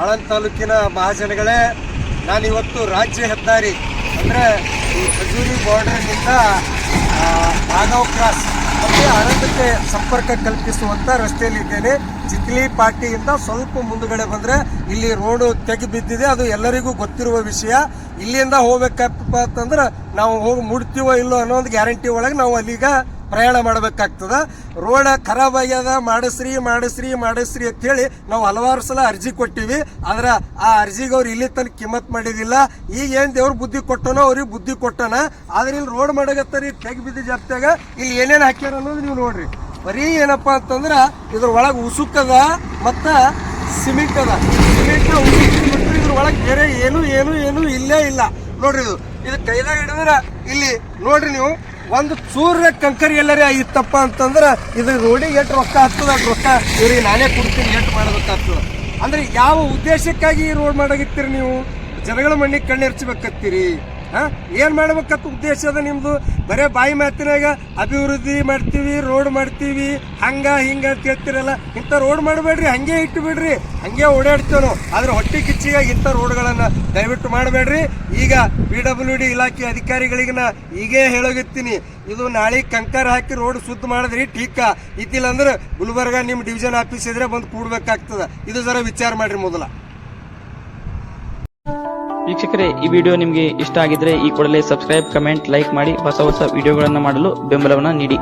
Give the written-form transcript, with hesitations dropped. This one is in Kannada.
ಆಳಂದ ತಾಲೂಕಿನ ಮಹಾಜನಗಳೇ, ನಾನಿವತ್ತು ರಾಜ್ಯ ಹೆದ್ದಾರಿ ಅಂದರೆ ಈ ಖಜೂರಿ ಬಾರ್ಡರ್ನಿಂದ ನಾಗಾವ್ ಕ್ರಾಸ್ ಮತ್ತು ಆಳಂದಕ್ಕೆ ಸಂಪರ್ಕ ಕಲ್ಪಿಸುವಂಥ ರಸ್ತೆಯಲ್ಲಿ ಇದ್ದೇನೆ. ಚಿತ್ಲಿ ಪಾಟಿಯಿಂದ ಸ್ವಲ್ಪ ಮುಂದುಗಡೆ ಬಂದರೆ ಇಲ್ಲಿ ರೋಡು ತೆಗಿ ಬಿದ್ದಿದೆ. ಅದು ಎಲ್ಲರಿಗೂ ಗೊತ್ತಿರುವ ವಿಷಯ. ಇಲ್ಲಿಂದ ಹೋಗ್ಬೇಕಪ್ಪ ಅಂತಂದ್ರೆ ನಾವು ಹೋಗಿ ಮುಡ್ತೀವೋ ಇಲ್ಲೋ ಅನ್ನೋ ಒಂದು ಗ್ಯಾರಂಟಿ ಒಳಗೆ ನಾವು ಅಲ್ಲಿಗ ಪ್ರಯಾಣ ಮಾಡಬೇಕಾಗ್ತದ. ರೋಡ್ ಖರಾಬ್ ಆಗ್ಯದ, ಮಾಡಿಸ್ರಿ ಅಂತೇಳಿ ನಾವು ಹಲವಾರು ಸಲ ಅರ್ಜಿ ಕೊಟ್ಟಿವಿ. ಆದ್ರೆ ಆ ಅರ್ಜಿಗೆ ಅವ್ರು ಇಲ್ಲಿ ತನಕ ಕಿಮ್ಮತ್ ಮಾಡಿದಿಲ್ಲ. ಈಗ ಏನ್ ದೇವ್ರ ಬುದ್ಧಿ ಕೊಟ್ಟನೋ ಅವ್ರಿಗೆ ಬುದ್ಧಿ ಕೊಟ್ಟನ. ಆದ್ರೆ ಇಲ್ಲಿ ರೋಡ್ ಮಾಡಕತ್ತಾರಿ ತೆಗ್ ಬಿದ್ದ ಜಾಪ್ತಾಗ ಇಲ್ಲಿ ಏನೇನು ಹಾಕ್ಯಾರ ಅನ್ನೋದು ನೀವು ನೋಡ್ರಿ. ಬರೀ ಏನಪ್ಪಾ ಅಂತಂದ್ರ ಇದ್ರ ಒಳಗೆ ಉಸುಕದ ಮತ್ತ ಸಿಮೆಂಟ್ ಅದ. ಸಿಮೆಂಟ್ ಬಿಟ್ಟರೆ ಇದ್ರ ಒಳಗೆ ಬೇರೆ ಏನು ಇಲ್ಲೇ ಇಲ್ಲ. ನೋಡ್ರಿ ಇದು ಕೈದಾಗ ಹಿಡಿದ್ರ ಇಲ್ಲಿ ನೋಡ್ರಿ ನೀವು ಒಂದು ಚೂರ ಕಂಕರಿ ಎಲ್ಲರೇ ಇತ್ತಪ್ಪ ಅಂತಂದ್ರ ಇದು ರೋಡಿಗೆ ಎಷ್ಟು ರೊಕ್ಕ ಆಗ್ತದ ಅಷ್ಟು ರೊಕ್ಕ ಇವ್ರಿಗೆ ನಾನೇ ಕೊಡ್ತೀನಿ ಎಷ್ಟು ಮಾಡಬೇಕಾಗ್ತದ. ಅಂದ್ರೆ ಯಾವ ಉದ್ದೇಶಕ್ಕಾಗಿ ಈ ರೋಡ್ ಮಾಡಾಗಿತ್ತೀರಿ ನೀವು? ಜನಗಳ ಮಣ್ಣಿಗೆ ಕಣ್ಣೆರ್ಚಬೇಕತ್ತೀರಿ. ಏನ್ ಮಾಡ್ಬೇಕಂತ ಉದ್ದೇಶ ಅದ ನಿಮ್ದು? ಬರೇ ಬಾಯಿ ಮಾತಿನಾಗ ಅಭಿವೃದ್ಧಿ ಮಾಡ್ತೀವಿ, ರೋಡ್ ಮಾಡ್ತೀವಿ, ಹಂಗ ಹಿಂಗ ಅಂತ ಹೇಳ್ತಿರಲ್ಲ. ಇಂಥ ರೋಡ್ ಮಾಡಬೇಡ್ರಿ, ಹಂಗೆ ಇಟ್ಟು ಬಿಡ್ರಿ, ಹಂಗೆ ಓಡಾಡ್ತೇವೆ. ಆದ್ರೆ ಹೊಟ್ಟೆ ಕಿಚ್ಚಿಗಾಗಿ ಇಂಥ ರೋಡ್ಗಳನ್ನ ದಯವಿಟ್ಟು ಮಾಡಬೇಡ್ರಿ. ಈಗ PWD ಇಲಾಖೆ ಅಧಿಕಾರಿಗಳಿಗೆ ನಾ ಈಗೇ ಹೇಳೋಗಿರ್ತೀನಿ, ಇದು ನಾಳೆ ಕಂಕರ್ ಹಾಕಿ ರೋಡ್ ಶುದ್ಧ ಮಾಡಿದ್ರಿ ಟೀಕ. ಇದ್ದಿಲ್ಲ ಅಂದ್ರೆ ಗುಲ್ಬರ್ಗ ನಿಮ್ ಡಿವಿಷನ್ ಆಫೀಸ್ ಇದ್ರೆ ಬಂದು ಕೂಡ್ಬೇಕಾಗ್ತದ. ಇದು ಜರ ವಿಚಾರ ಮಾಡ್ರಿ ಮೊದಲ. ವೀಕ್ಷಕರೇ, ಈ ವಿಡಿಯೋ ನಿಮಗೆ ಇಷ್ಟ ಆಗಿದ್ರೆ ಈ ಕೂಡಲೇ ಸಬ್ಸ್ಕ್ರೈಬ್, ಕಮೆಂಟ್, ಲೈಕ್ ಮಾಡಿ ಹೊಸ ವಿಡಿಯೋಗಳನ್ನು ಮಾಡಲು ಬೆಂಬಲವನ್ನು ನೀಡಿ.